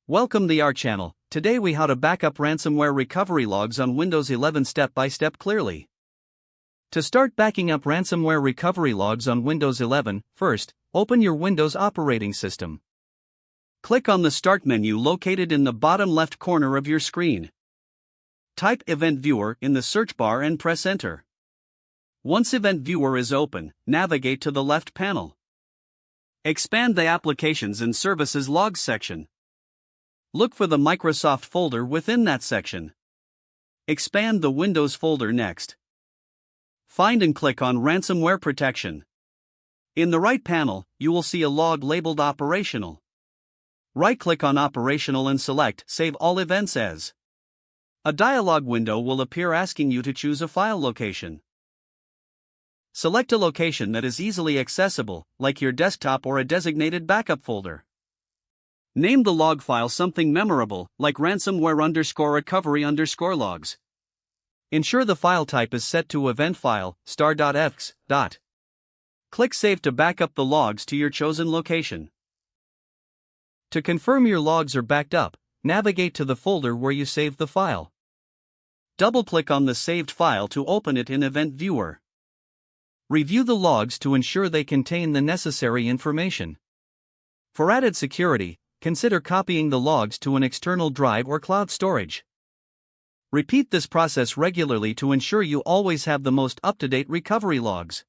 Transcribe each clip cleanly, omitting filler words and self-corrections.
Welcome to our channel. Today we how to backup ransomware recovery logs on Windows 11 step by step clearly. To start backing up ransomware recovery logs on Windows 11, first, open your Windows operating system. Click on the Start menu located in the bottom left corner of your screen. Type Event Viewer in the search bar and press Enter. Once Event Viewer is open, navigate to the left panel. Expand the Applications and Services Logs section. Look for the Microsoft folder within that section. Expand the Windows folder next. Find and click on Ransomware Protection. In the right panel, you will see a log labeled Operational. Right-click on Operational and select Save All Events As. A dialog window will appear asking you to choose a file location. Select a location that is easily accessible, like your desktop or a designated backup folder. Name the log file something memorable, like ransomware_recovery_logs. Ensure the file type is set to event file, star.exe. Click Save to back up the logs to your chosen location. To confirm your logs are backed up, navigate to the folder where you saved the file. Double-click on the saved file to open it in Event Viewer. Review the logs to ensure they contain the necessary information. For added security, consider copying the logs to an external drive or cloud storage. Repeat this process regularly to ensure you always have the most up-to-date recovery logs.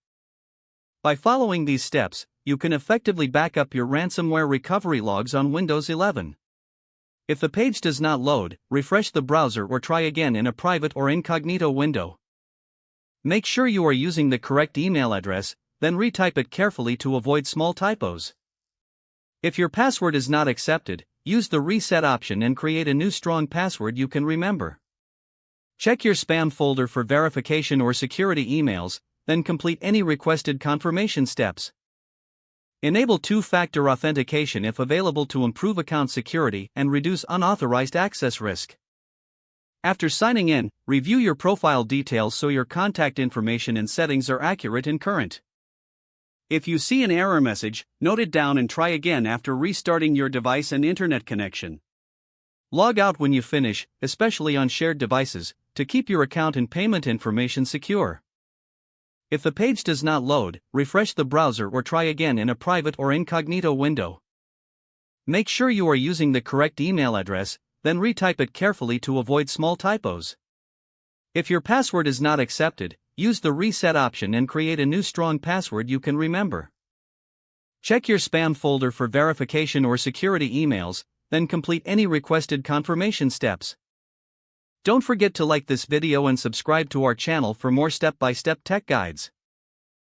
By following these steps, you can effectively back up your ransomware recovery logs on Windows 11. If the page does not load, refresh the browser or try again in a private or incognito window. Make sure you are using the correct email address, then retype it carefully to avoid small typos. If your password is not accepted, use the reset option and create a new strong password you can remember. Check your spam folder for verification or security emails, then complete any requested confirmation steps. Enable two-factor authentication if available to improve account security and reduce unauthorized access risk. After signing in, review your profile details so your contact information and settings are accurate and current. If you see an error message, note it down and try again after restarting your device and internet connection. Log out when you finish, especially on shared devices, to keep your account and payment information secure. If the page does not load, refresh the browser or try again in a private or incognito window. Make sure you are using the correct email address, then retype it carefully to avoid small typos. If your password is not accepted, use the reset option and create a new strong password you can remember. Check your spam folder for verification or security emails, then complete any requested confirmation steps. Don't forget to like this video and subscribe to our channel for more step-by-step tech guides.